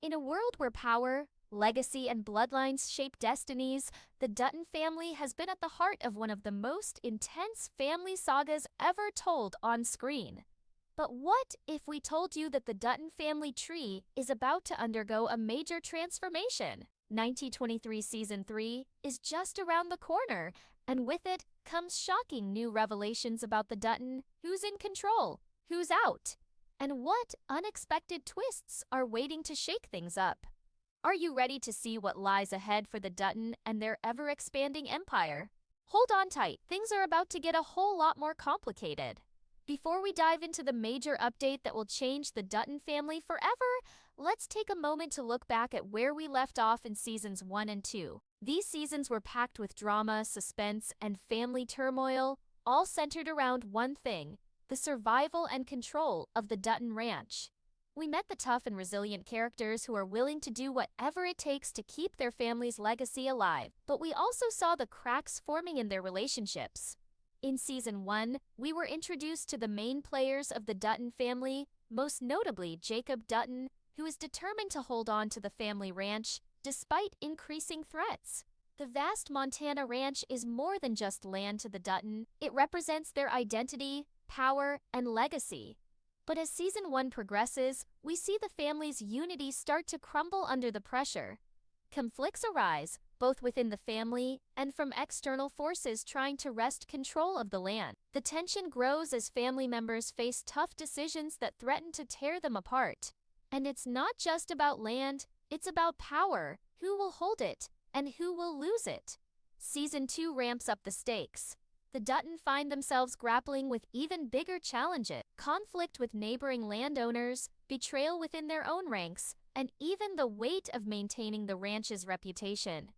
In a world where power, legacy, and bloodlines shape destinies, the Dutton family has been at the heart of one of the most intense family sagas ever told on screen. But what if we told you that the Dutton family tree is about to undergo a major transformation? 1923 Season 3 is just around the corner, and with it comes shocking new revelations about the Dutton, who's in control, who's out, and what unexpected twists are waiting to shake things up. Are you ready to see what lies ahead for the Dutton and their ever-expanding empire? Hold on tight, things are about to get a whole lot more complicated. Before we dive into the major update that will change the Dutton family forever, let's take a moment to look back at where we left off in Seasons 1 and 2. These seasons were packed with drama, suspense, and family turmoil, all centered around one thing: the survival and control of the Dutton Ranch. We met the tough and resilient characters who are willing to do whatever it takes to keep their family's legacy alive, but we also saw the cracks forming in their relationships. In Season 1, we were introduced to the main players of the Dutton family, most notably Jacob Dutton, who is determined to hold on to the family ranch despite increasing threats. The vast Montana ranch is more than just land to the Dutton. It represents their identity, power, and legacy. But as Season 1 progresses, we see the family's unity start to crumble under the pressure. Conflicts arise, both within the family and from external forces trying to wrest control of the land. The tension grows as family members face tough decisions that threaten to tear them apart. And it's not just about land, it's about power, who will hold it, and who will lose it. Season 2 ramps up the stakes. The Dutton find themselves grappling with even bigger challenges: conflict with neighboring landowners, betrayal within their own ranks, and even the weight of maintaining the ranch's reputation.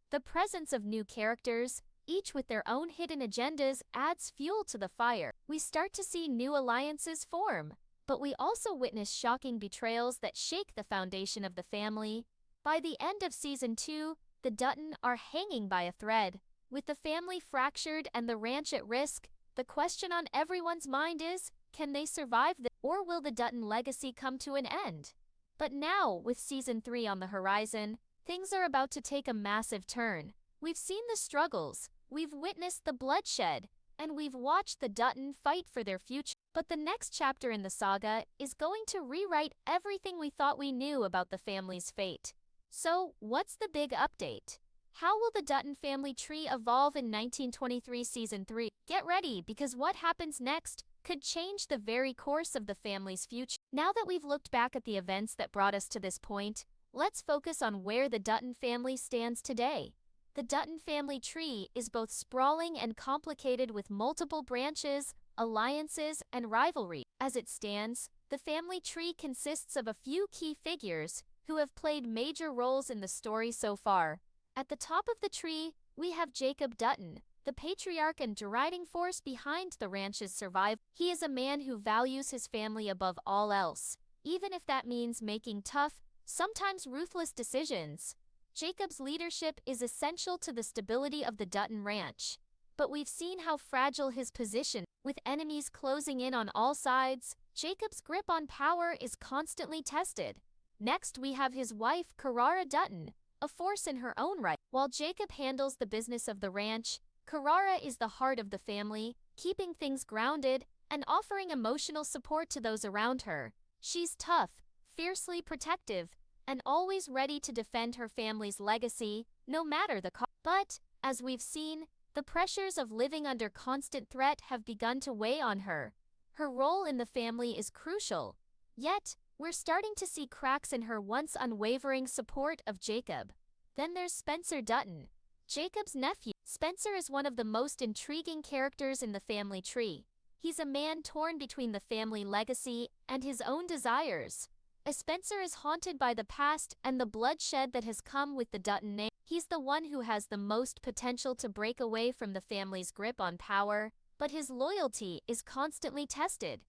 The presence of new characters, each with their own hidden agendas, adds fuel to the fire. We start to see new alliances form, but we also witness shocking betrayals that shake the foundation of the family. By the end of Season 2, the Dutton are hanging by a thread. With the family fractured and the ranch at risk, the question on everyone's mind is, can they survive this, or will the Dutton legacy come to an end? But now, with Season 3 on the horizon, things are about to take a massive turn. We've seen the struggles, we've witnessed the bloodshed, and we've watched the Dutton fight for their future. But the next chapter in the saga is going to rewrite everything we thought we knew about the family's fate. So, what's the big update? How will the Dutton family tree evolve in 1923 Season 3? Get ready, because what happens next could change the very course of the family's future. Now that we've looked back at the events that brought us to this point, let's focus on where the Dutton family stands today. The Dutton family tree is both sprawling and complicated, with multiple branches, alliances, and rivalry. As it stands, the family tree consists of a few key figures who have played major roles in the story so far. At the top of the tree, we have Jacob Dutton, the patriarch and driving force behind the ranch's survival. He is a man who values his family above all else, even if that means making tough, sometimes ruthless decisions. Jacob's leadership is essential to the stability of the Dutton ranch. But we've seen how fragile his position is. With enemies closing in on all sides, Jacob's grip on power is constantly tested. Next, we have his wife, Carrara Dutton, a force in her own right. While Jacob handles the business of the ranch, Carrara is the heart of the family, keeping things grounded and offering emotional support to those around her. She's tough, fiercely protective, and always ready to defend her family's legacy, no matter the cost. But, as we've seen, the pressures of living under constant threat have begun to weigh on her. Her role in the family is crucial. Yet, we're starting to see cracks in her once unwavering support of Jacob. Then there's Spencer Dutton, Jacob's nephew. Spencer is one of the most intriguing characters in the family tree. He's a man torn between the family legacy and his own desires. As Spencer is haunted by the past and the bloodshed that has come with the Dutton name, he's the one who has the most potential to break away from the family's grip on power, but his loyalty is constantly tested.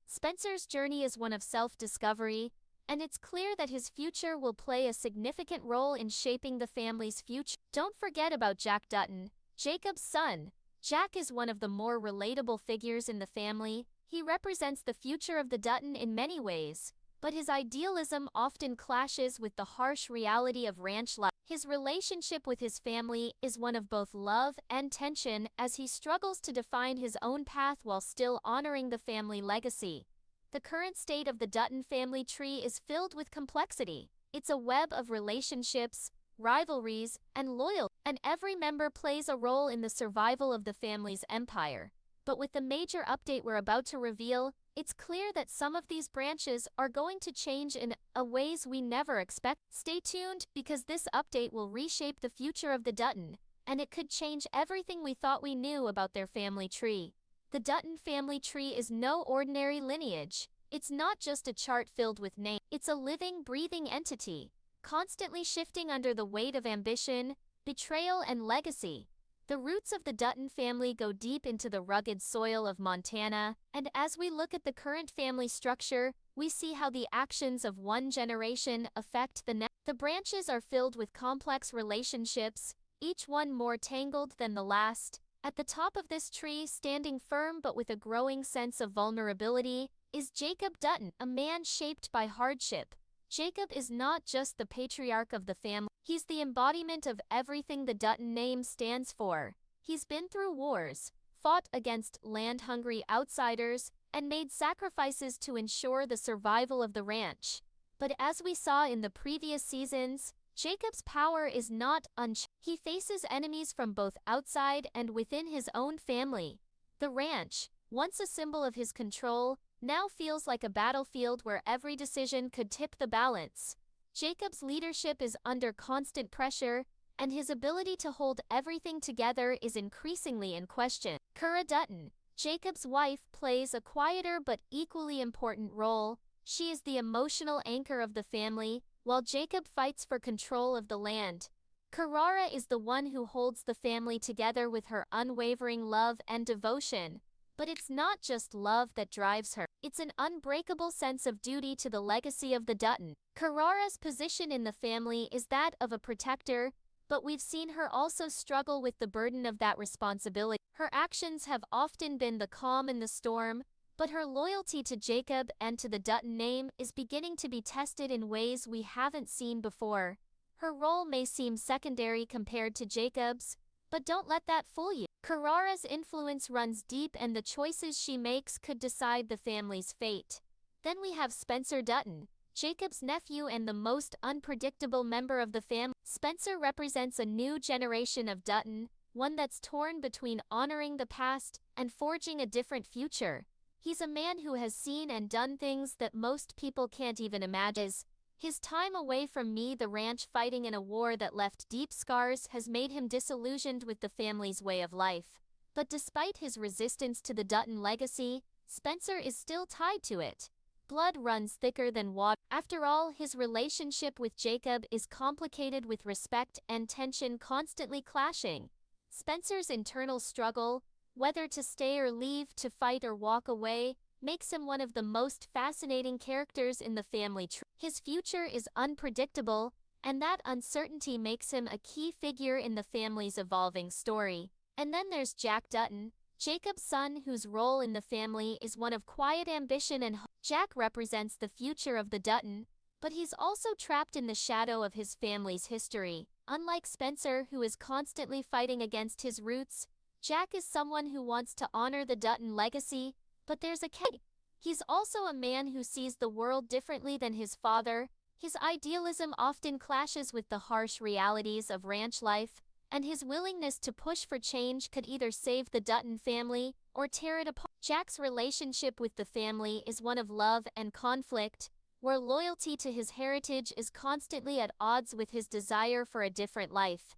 Spencer's journey is one of self-discovery, and it's clear that his future will play a significant role in shaping the family's future. Don't forget about Jack Dutton, Jacob's son. Jack is one of the more relatable figures in the family. He represents the future of the Dutton in many ways. But his idealism often clashes with the harsh reality of ranch life. His relationship with his family is one of both love and tension as he struggles to define his own path while still honoring the family legacy. The current state of the Dutton family tree is filled with complexity. It's a web of relationships, rivalries, and loyalty, and every member plays a role in the survival of the family's empire. But with the major update we're about to reveal, it's clear that some of these branches are going to change in ways we never expect. Stay tuned, because this update will reshape the future of the Dutton, and it could change everything we thought we knew about their family tree. The Dutton family tree is no ordinary lineage. It's not just a chart filled with names. It's a living, breathing entity, constantly shifting under the weight of ambition, betrayal, and legacy. The roots of the Dutton family go deep into the rugged soil of Montana, and as we look at the current family structure, we see how the actions of one generation affect the next. The branches are filled with complex relationships, each one more tangled than the last. At the top of this tree, standing firm but with a growing sense of vulnerability, is Jacob Dutton, a man shaped by hardship. Jacob is not just the patriarch of the family. He's the embodiment of everything the Dutton name stands for. He's been through wars, fought against land-hungry outsiders, and made sacrifices to ensure the survival of the ranch. But as we saw in the previous seasons, Jacob's power is not unchecked. He faces enemies from both outside and within his own family. The ranch, once a symbol of his control, now feels like a battlefield where every decision could tip the balance. Jacob's leadership is under constant pressure, and his ability to hold everything together is increasingly in question. Kura Dutton, Jacob's wife, plays a quieter but equally important role. She is the emotional anchor of the family, while Jacob fights for control of the land. Carrara is the one who holds the family together with her unwavering love and devotion. But it's not just love that drives her. It's an unbreakable sense of duty to the legacy of the Dutton. Carrara's position in the family is that of a protector, but we've seen her also struggle with the burden of that responsibility. Her actions have often been the calm in the storm, but her loyalty to Jacob and to the Dutton name is beginning to be tested in ways we haven't seen before. Her role may seem secondary compared to Jacob's, but don't let that fool you. Carrara's influence runs deep, and the choices she makes could decide the family's fate. Then we have Spencer Dutton, Jacob's nephew and the most unpredictable member of the family. Spencer represents a new generation of Dutton, one that's torn between honoring the past and forging a different future. He's a man who has seen and done things that most people can't even imagine. His time away from the ranch fighting in a war that left deep scars has made him disillusioned with the family's way of life. But despite his resistance to the Dutton legacy, Spencer is still tied to it. Blood runs thicker than water. After all, his relationship with Jacob is complicated, with respect and tension constantly clashing. Spencer's internal struggle, whether to stay or leave, to fight or walk away, makes him one of the most fascinating characters in the family tree. His future is unpredictable, and that uncertainty makes him a key figure in the family's evolving story. And then there's Jack Dutton, Jacob's son, whose role in the family is one of quiet ambition and hope. Jack represents the future of the Dutton, but he's also trapped in the shadow of his family's history. Unlike Spencer, who is constantly fighting against his roots, Jack is someone who wants to honor the Dutton legacy, but there's a catch. He's also a man who sees the world differently than his father. His idealism often clashes with the harsh realities of ranch life, and his willingness to push for change could either save the Dutton family or tear it apart. Jack's relationship with the family is one of love and conflict, where loyalty to his heritage is constantly at odds with his desire for a different life.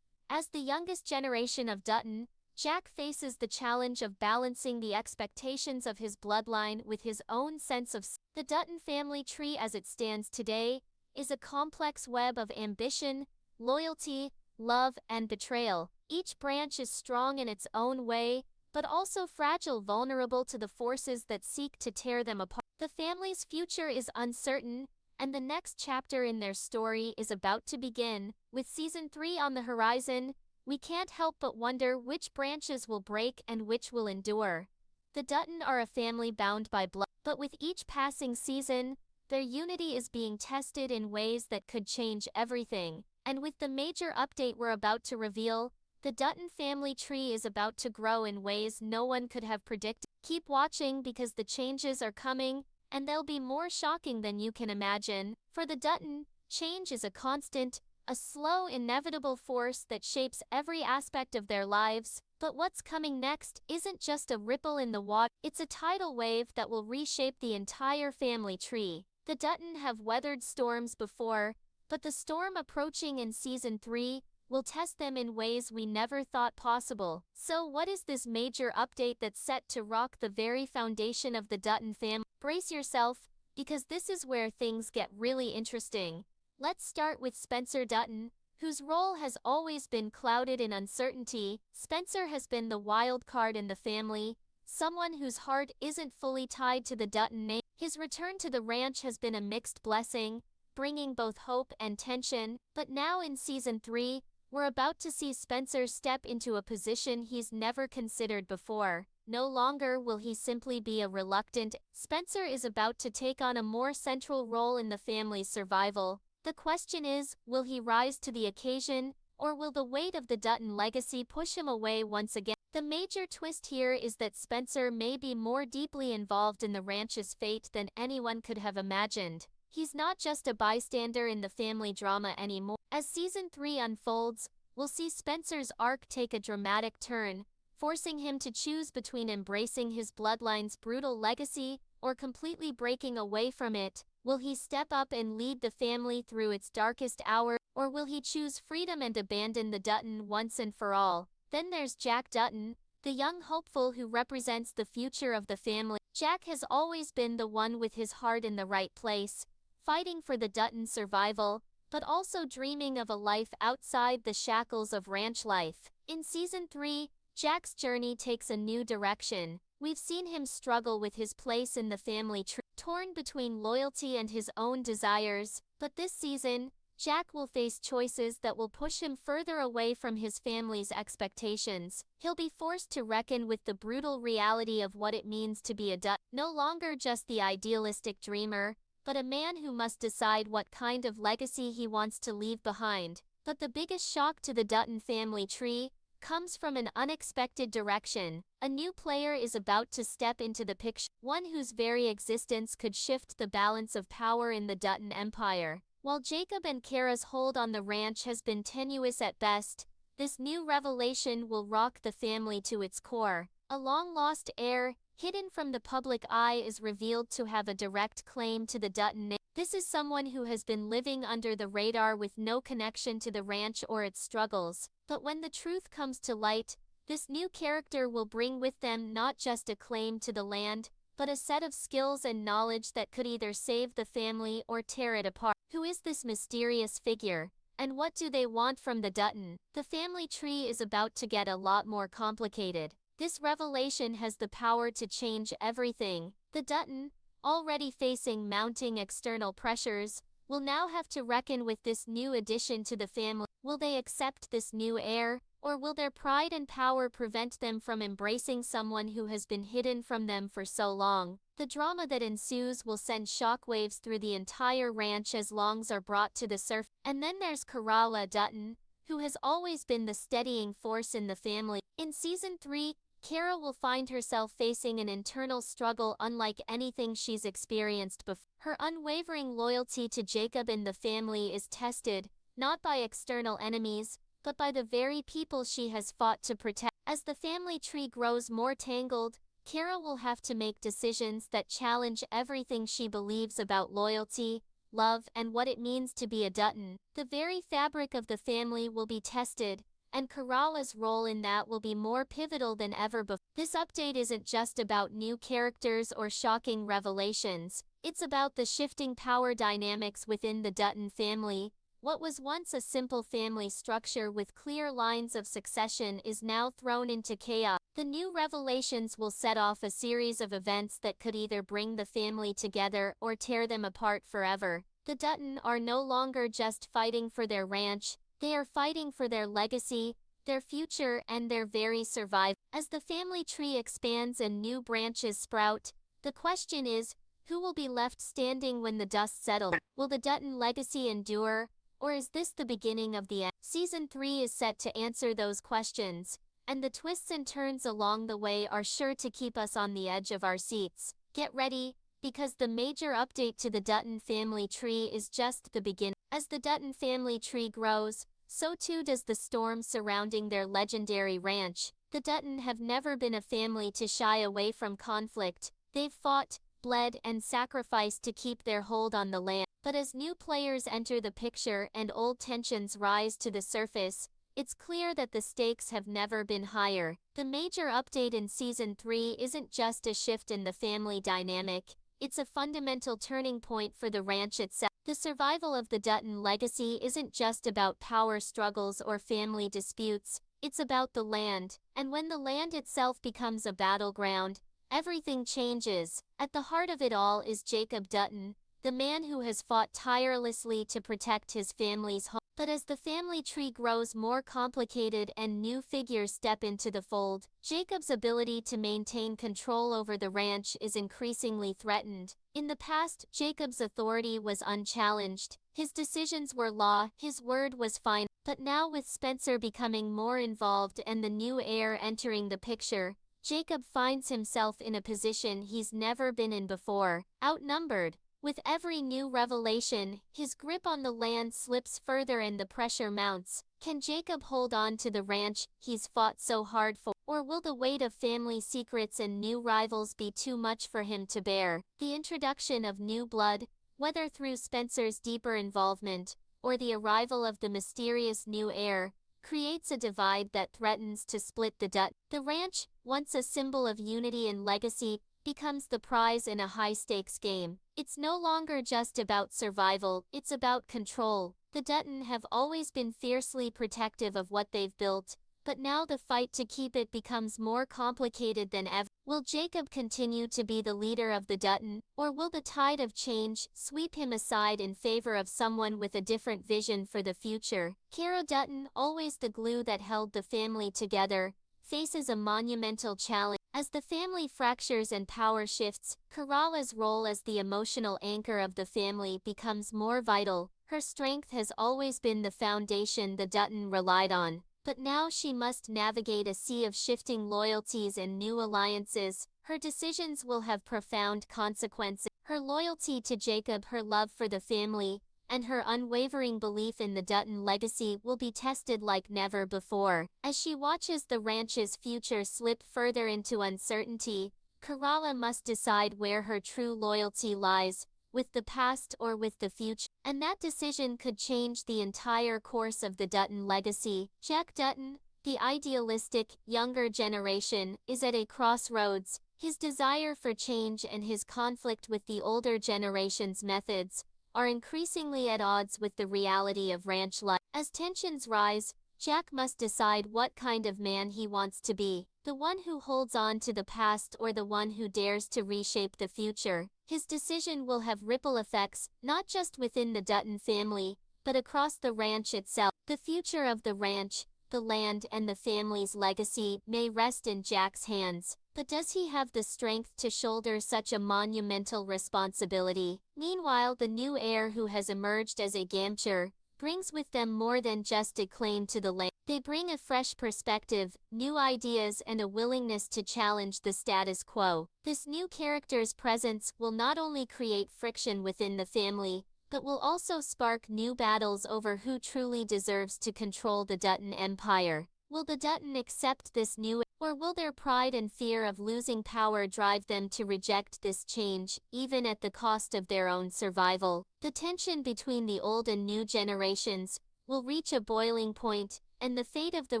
As the youngest generation of Dutton, Jack faces the challenge of balancing the expectations of his bloodline with his own sense of the Dutton family tree as it stands today is a complex web of ambition, loyalty, love, and betrayal. Each branch is strong in its own way, but also fragile, vulnerable to the forces that seek to tear them apart. The family's future is uncertain, and the next chapter in their story is about to begin. With Season 3 on the horizon, we can't help but wonder which branches will break and which will endure. The Dutton are a family bound by blood, but with each passing season, Their unity is being tested in ways that could change everything. And with the major update we're about to reveal, the Dutton family tree is about to grow in ways no one could have predicted. Keep watching because the changes are coming, and they'll be more shocking than you can imagine. For the Dutton, change is a constant, a slow, inevitable force that shapes every aspect of their lives. But what's coming next isn't just a ripple in the water, it's a tidal wave that will reshape the entire family tree. The Dutton have weathered storms before, but the storm approaching in Season 3 will test them in ways we never thought possible. So what is this major update that's set to rock the very foundation of the Dutton family? Brace yourself, because this is where things get really interesting. Let's start with Spencer Dutton, whose role has always been clouded in uncertainty. Spencer has been the wild card in the family, someone whose heart isn't fully tied to the Dutton name. His return to the ranch has been a mixed blessing, bringing both hope and tension. But now in Season 3, we're about to see Spencer step into a position he's never considered before. No longer will he simply be a reluctant. Spencer is about to take on a more central role in the family's survival. The question is, will he rise to the occasion, or will the weight of the Dutton legacy push him away once again? The major twist here is that Spencer may be more deeply involved in the ranch's fate than anyone could have imagined. He's not just a bystander in the family drama anymore. As Season 3 unfolds, we'll see Spencer's arc take a dramatic turn, forcing him to choose between embracing his bloodline's brutal legacy or completely breaking away from it. Will he step up and lead the family through its darkest hour, or will he choose freedom and abandon the Dutton once and for all? Then there's Jack Dutton, the young hopeful who represents the future of the family. Jack has always been the one with his heart in the right place, fighting for the Dutton survival, but also dreaming of a life outside the shackles of ranch life. In Season 3, Jack's journey takes a new direction. We've seen him struggle with his place in the family tree, torn between loyalty and his own desires. But this season, Jack will face choices that will push him further away from his family's expectations. He'll be forced to reckon with the brutal reality of what it means to be a Dutton. No longer just the idealistic dreamer, but a man who must decide what kind of legacy he wants to leave behind. But the biggest shock to the Dutton family tree comes from an unexpected direction. A new player is about to step into the picture, one whose very existence could shift the balance of power in the Dutton Empire. While Jacob and Kara's hold on the ranch has been tenuous at best, this new revelation will rock the family to its core. A long-lost heir, hidden from the public eye, is revealed to have a direct claim to the Dutton name. This is someone who has been living under the radar with no connection to the ranch or its struggles. But when the truth comes to light, this new character will bring with them not just a claim to the land, but a set of skills and knowledge that could either save the family or tear it apart. Who is this mysterious figure, and what do they want from the Dutton? The family tree is about to get a lot more complicated. This revelation has the power to change everything. The Dutton, already facing mounting external pressures, will now have to reckon with this new addition to the family. Will they accept this new heir, or will their pride and power prevent them from embracing someone who has been hidden from them for so long? The drama that ensues will send shockwaves through the entire ranch as longs are brought to the surface. And then there's Karawa Dutton, who has always been the steadying force in the family. In Season 3, Kara will find herself facing an internal struggle unlike anything she's experienced before. Her unwavering loyalty to Jacob and the family is tested, not by external enemies, but by the very people she has fought to protect. As the family tree grows more tangled, Kara will have to make decisions that challenge everything she believes about loyalty, love, and what it means to be a Dutton. The very fabric of the family will be tested, and Karawa's role in that will be more pivotal than ever before. This update isn't just about new characters or shocking revelations. It's about the shifting power dynamics within the Dutton family. What was once a simple family structure with clear lines of succession is now thrown into chaos. The new revelations will set off a series of events that could either bring the family together or tear them apart forever. The Dutton are no longer just fighting for their ranch, they are fighting for their legacy, their future, and their very survival. As the family tree expands and new branches sprout, the question is, Who will be left standing when the dust settles? Will the Dutton legacy endure, or is this the beginning of the end? Season 3 is set to answer those questions, and the twists and turns along the way are sure to keep us on the edge of our seats. Get ready, because the major update to the Dutton family tree is just the beginning. As the Dutton family tree grows, so too does the storm surrounding their legendary ranch. The Dutton have never been a family to shy away from conflict. They've fought, bled, and sacrificed to keep their hold on the land. But as new players enter the picture and old tensions rise to the surface, it's clear that the stakes have never been higher. The major update in Season 3 isn't just a shift in the family dynamic, it's a fundamental turning point for the ranch itself. The survival of the Dutton legacy isn't just about power struggles or family disputes, it's about the land, and when the land itself becomes a battleground, everything changes. At the heart of it all is Jacob Dutton, the man who has fought tirelessly to protect his family's home. But as the family tree grows more complicated and new figures step into the fold, Jacob's ability to maintain control over the ranch is increasingly threatened. In the past, Jacob's authority was unchallenged. His decisions were law, his word was final. But now with Spencer becoming more involved and the new heir entering the picture, Jacob finds himself in a position he's never been in before, outnumbered. With every new revelation, his grip on the land slips further and the pressure mounts. Can Jacob hold on to the ranch he's fought so hard for? Or will the weight of family secrets and new rivals be too much for him to bear? The introduction of new blood, whether through Spencer's deeper involvement, or the arrival of the mysterious new heir, creates a divide that threatens to split the Dutton. The ranch, once a symbol of unity and legacy, becomes the prize in a high-stakes game. It's no longer just about survival, it's about control. The Dutton have always been fiercely protective of what they've built, but now the fight to keep it becomes more complicated than ever. Will Jacob continue to be the leader of the Dutton, or will the tide of change sweep him aside in favor of someone with a different vision for the future? Cara Dutton, always the glue that held the family together, faces a monumental challenge. As the family fractures and power shifts, Caralla's role as the emotional anchor of the family becomes more vital. Her strength has always been the foundation the Dutton relied on, but now she must navigate a sea of shifting loyalties and new alliances. Her decisions will have profound consequences. Her loyalty to Jacob, her love for the family, and her unwavering belief in the Dutton legacy will be tested like never before. As she watches the ranch's future slip further into uncertainty, Caralla must decide where her true loyalty lies, with the past or with the future. And that decision could change the entire course of the Dutton legacy. Jack Dutton, the idealistic, younger generation, is at a crossroads. His desire for change and his conflict with the older generation's methods are increasingly at odds with the reality of ranch life. As tensions rise, Jack must decide what kind of man he wants to be, the one who holds on to the past or the one who dares to reshape the future. His decision will have ripple effects, not just within the Dutton family, but across the ranch itself. The future of the ranch, the land, and the family's legacy may rest in Jack's hands. But does he have the strength to shoulder such a monumental responsibility? Meanwhile, the new heir who has emerged as a Gamcher brings with them more than just a claim to the land. They bring a fresh perspective, new ideas, and a willingness to challenge the status quo. This new character's presence will not only create friction within the family, but will also spark new battles over who truly deserves to control the Dutton Empire. Will the Dutton accept this new, or will their pride and fear of losing power drive them to reject this change, even at the cost of their own survival? The tension between the old and new generations will reach a boiling point, and the fate of the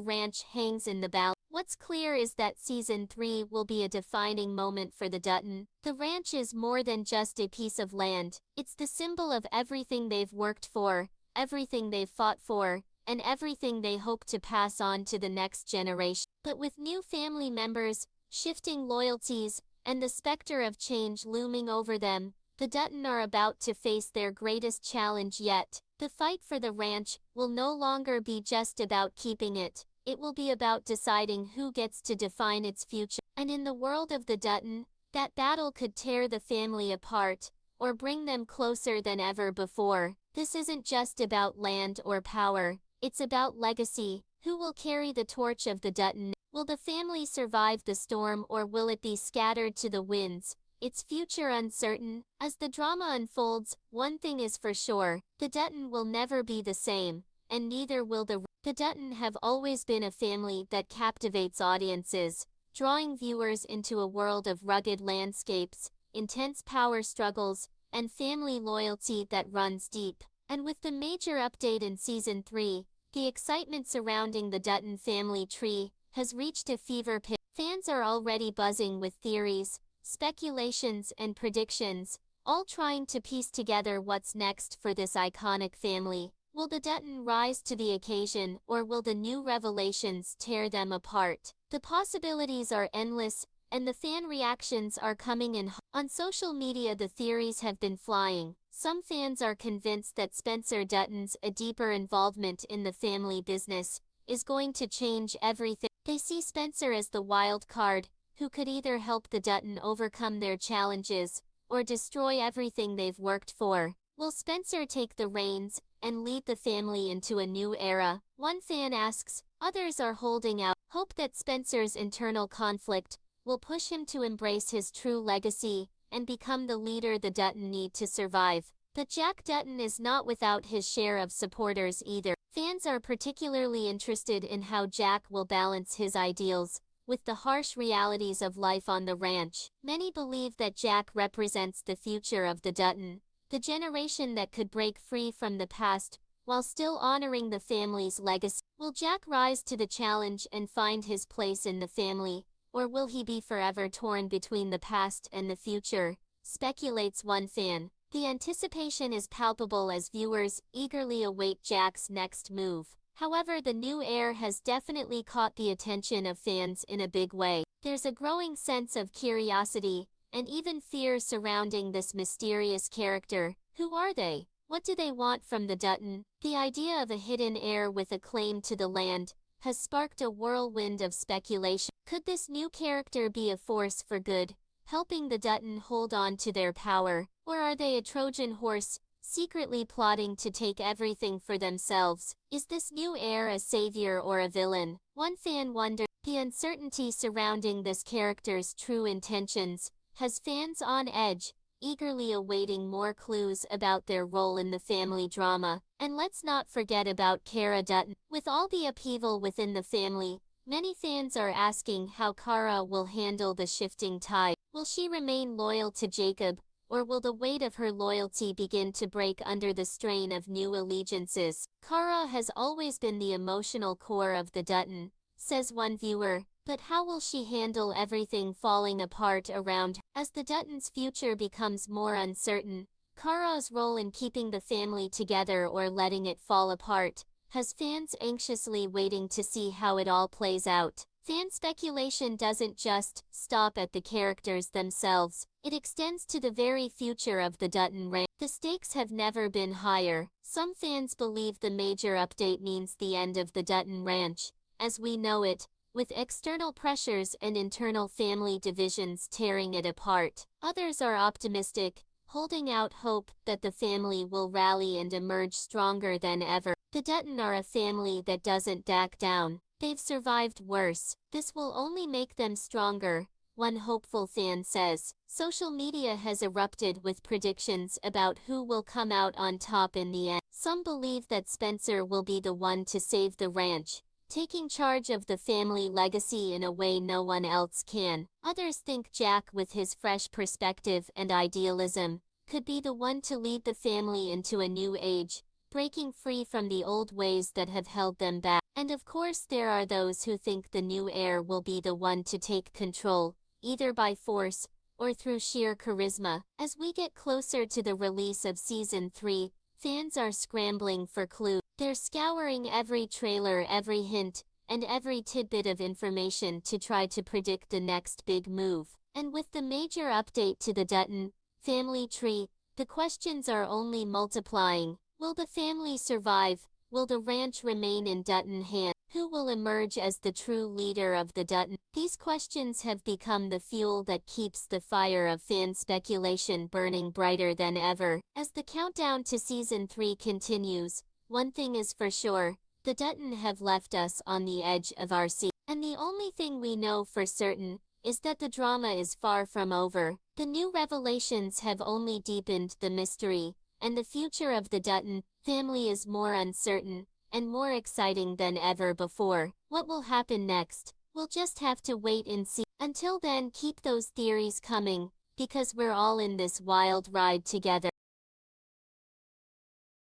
ranch hangs in the balance. What's clear is that Season 3 will be a defining moment for the Dutton. The ranch is more than just a piece of land. It's the symbol of everything they've worked for, everything they've fought for, and everything they hope to pass on to the next generation. But with new family members, shifting loyalties, and the specter of change looming over them, the Dutton are about to face their greatest challenge yet. The fight for the ranch will no longer be just about keeping it. It will be about deciding who gets to define its future. And in the world of the Dutton, That battle could tear the family apart, or bring them closer than ever before. This isn't just about land or power, it's about legacy. Who will carry the torch of the Dutton? Will the family survive the storm, or will it be scattered to the winds? Its future uncertain. As the drama unfolds, one thing is for sure, the Dutton will never be the same, and neither will the Dutton have always been a family that captivates audiences, drawing viewers into a world of rugged landscapes, intense power struggles, and family loyalty that runs deep. And with the major update in Season 3, the excitement surrounding the Dutton family tree has reached a fever pitch. Fans are already buzzing with theories, speculations, and predictions, all trying to piece together what's next for this iconic family. Will the Dutton rise to the occasion, or will the new revelations tear them apart? The possibilities are endless, and the fan reactions are coming in. On social media, the theories have been flying. Some fans are convinced that Spencer Dutton's deeper involvement in the family business is going to change everything. They see Spencer as the wild card, who could either help the Dutton overcome their challenges, or destroy everything they've worked for. Will Spencer take the reins and lead the family into a new era? One fan asks. Others are holding out hope that Spencer's internal conflict will push him to embrace his true legacy and become the leader the Dutton need to survive. But Jack Dutton is not without his share of supporters either. Fans are particularly interested in how Jack will balance his ideals with the harsh realities of life on the ranch. Many believe that Jack represents the future of the Dutton, the generation that could break free from the past while still honoring the family's legacy. Will Jack rise to the challenge and find his place in the family, or will he be forever torn between the past and the future? Speculates one fan. The anticipation is palpable as viewers eagerly await Jack's next move. However, the new heir has definitely caught the attention of fans in a big way. There's a growing sense of curiosity and even fear surrounding this mysterious character. Who are they? What do they want from the Dutton? The idea of a hidden heir with a claim to the land has sparked a whirlwind of speculation. Could this new character be a force for good, helping the Dutton hold on to their power? Or are they a Trojan horse, secretly plotting to take everything for themselves? Is this new heir a savior or a villain? One fan wondered. The uncertainty surrounding this character's true intentions has fans on edge, eagerly awaiting more clues about their role in the family drama. And let's not forget about Cara Dutton. With all the upheaval within the family, many fans are asking how Cara will handle the shifting tide. Will she remain loyal to Jacob, or will the weight of her loyalty begin to break under the strain of new allegiances? Cara has always been the emotional core of the Dutton, says one viewer, but how will she handle everything falling apart around her? As the Dutton's future becomes more uncertain, Cara's role in keeping the family together or letting it fall apart has fans anxiously waiting to see how it all plays out. Fan speculation doesn't just stop at the characters themselves, it extends to the very future of the Dutton ranch. The stakes have never been higher. Some fans believe the major update means the end of the Dutton ranch, as we know it, with external pressures and internal family divisions tearing it apart. Others are optimistic, holding out hope that the family will rally and emerge stronger than ever. The Dutton are a family that doesn't back down. They've survived worse. This will only make them stronger, one hopeful fan says. Social media has erupted with predictions about who will come out on top in the end. Some believe that Spencer will be the one to save the ranch, taking charge of the family legacy in a way no one else can. Others think Jack, with his fresh perspective and idealism, could be the one to lead the family into a new age, breaking free from the old ways that have held them back. And of course there are those who think the new heir will be the one to take control, either by force or through sheer charisma. As we get closer to the release of Season 3, fans are scrambling for clues. They're scouring every trailer, every hint, and every tidbit of information to try to predict the next big move. And with the major update to the Dutton family tree, the questions are only multiplying. Will the family survive? Will the ranch remain in Dutton hands? Who will emerge as the true leader of the Dutton? These questions have become the fuel that keeps the fire of fan speculation burning brighter than ever. As the countdown to Season 3 continues, one thing is for sure, the Dutton have left us on the edge of our seat. And the only thing we know for certain is that the drama is far from over. The new revelations have only deepened the mystery, and the future of the Dutton family is more uncertain and more exciting than ever before. What will happen next? We'll just have to wait and see. Until then, keep those theories coming, because we're all in this wild ride together.